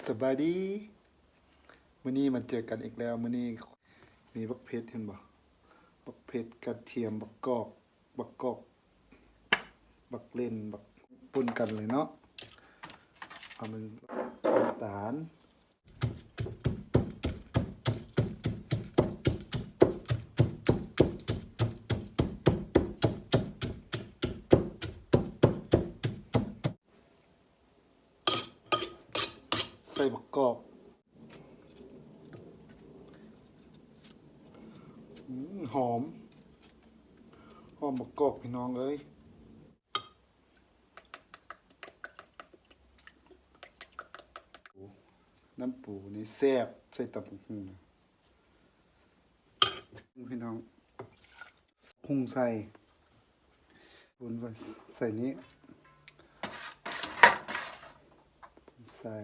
สบายดีมื้อนี้มาเจอกันอีกแล้วมื้อนี้มีบักเพชรเห็นบ่บักเพชรกระเทียมบักกอกบักเล่นบักป่นกันเลยเนาะเอามันน้ำตาลใส่บักกอกหอมบักกอกพี่น้องเอ้ยน้ำปูนี่แซ่บใส่ตำบักหุ่งพี่น้องหุ่งใส่บุญไว้ใส่นี้ใส่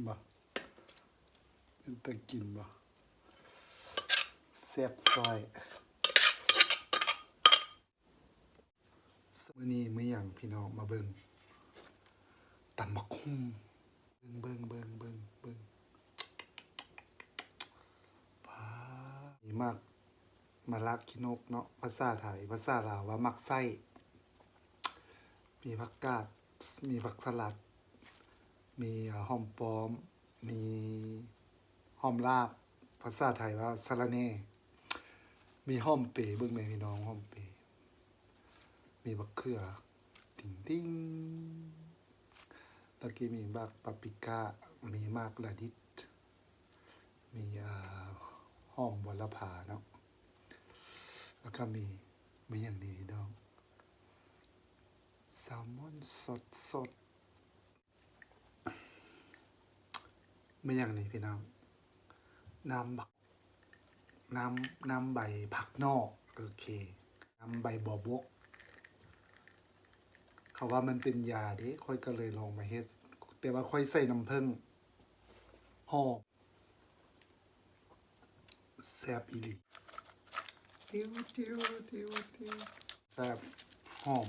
บ่เป็นตะกินบ่แซ่บซอยมื้อนี้มื้อหยังพี่น้องมาเบิ่งตำบักหุ่งเบิ่งว้านี่มากมะระขี้นกเนาะภาษาไทยภาษาลาวว่ามักไส้มีผักกาดมีผักสลัดมีหอมปอมมีหอมลาบภาษาไทยว่าสะระแหน่มีหอมเปรย์เบิ่งแม่พี่น้องหอมเปรย์มีบักเขือติ้งแล้วก็มีบักปาปริก้ามีมากระดิษมีหอมบัวละพาเนาะแล้วก็มีอย่างนี้พี่น้องแซลมอนสดไม่อย่างนี้พี่น้องน้ำใบผักนอกโอเคน้ำใบบอบกเขาว่ามันเป็นยาเด้ค่อยก็เลยลองมาเฮ็ดแต่ว่าค่อยใส่น้ำผึ้งห่อแซ่บอีหลีติ้วแซ่บหอม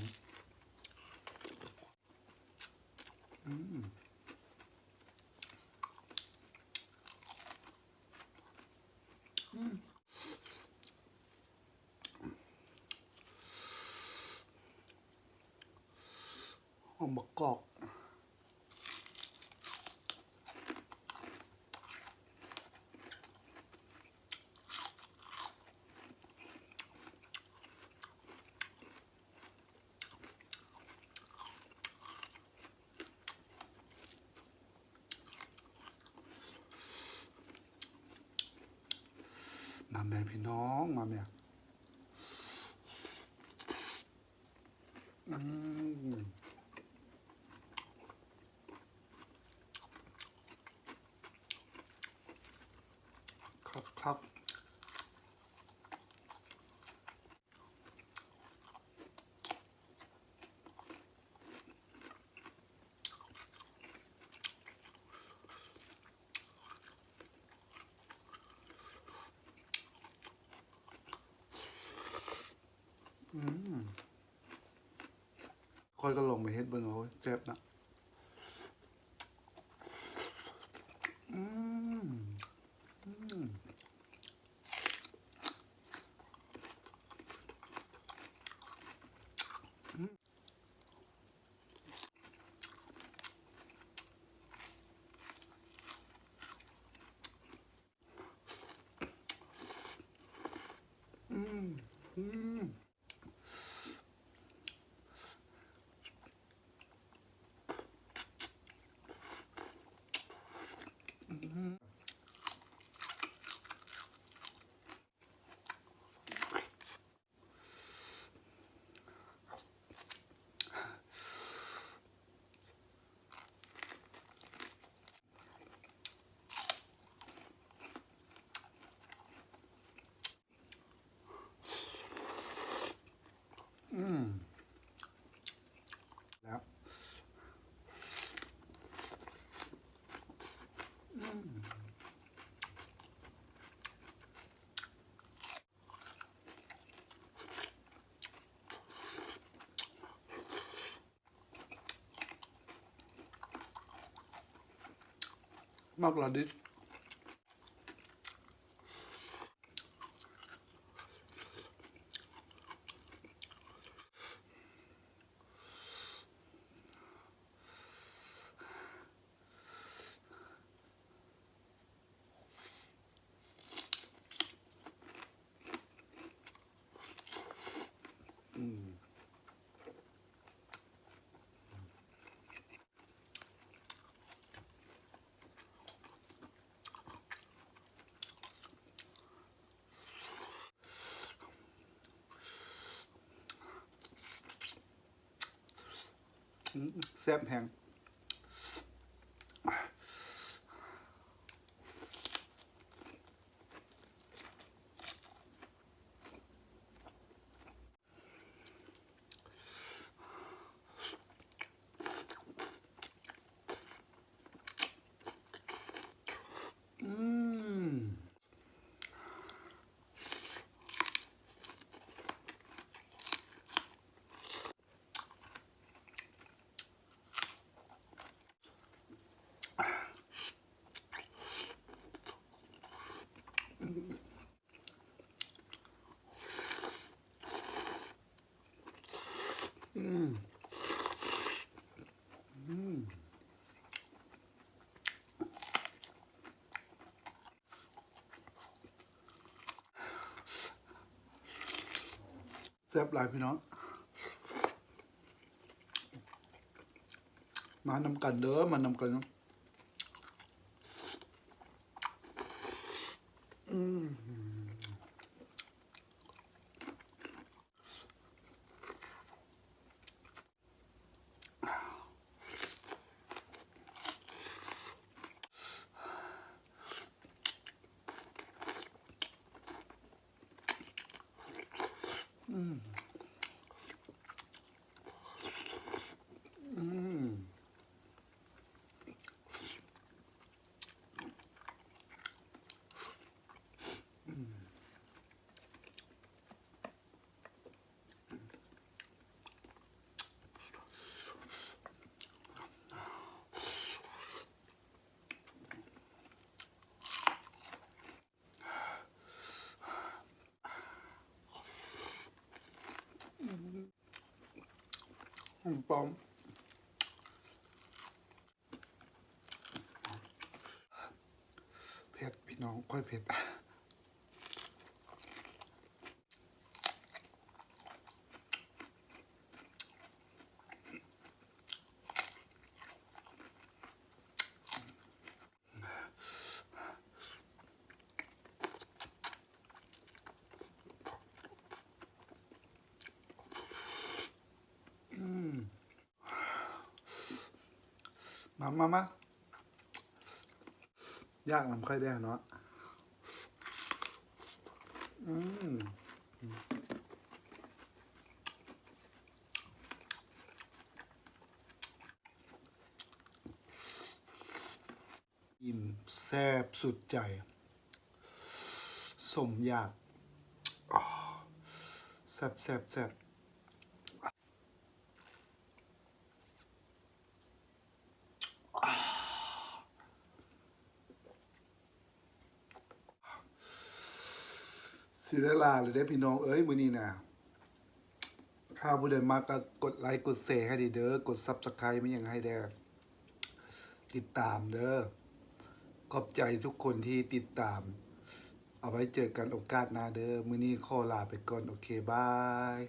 หอมบักกอกมาแม่พี่น้องมาแม่ครับค่อยก็ลงไปเฮ็ดเบิ่งเอาแซ่บนะ มากระดิษแซ่บแห้งแซ่บหลายพี่น้องมานำกันเด้อมานำกันเนาะปอมเผ็ดพี่น้องค่อยเผ็ดมาย่างลำไข่แดงเนาะอิ่มแซ่บสุดใจสมอยากแซ่บแซ่บแซ่บสิได้ลาเลยได้พี่น้องเอ้ยมื้อนี้นะถ้าผู้ใดมากก็กดไลค์กดแชร์ให้ดีเด้อกด Subscribe ไม่ยังให้ได้ติดตามเด้อขอบใจทุกคนที่ติดตามเอาไว้เจอกันโอกาสหน้าเด้อมื้อนี้ขอลาไปก่อนโอเคบาย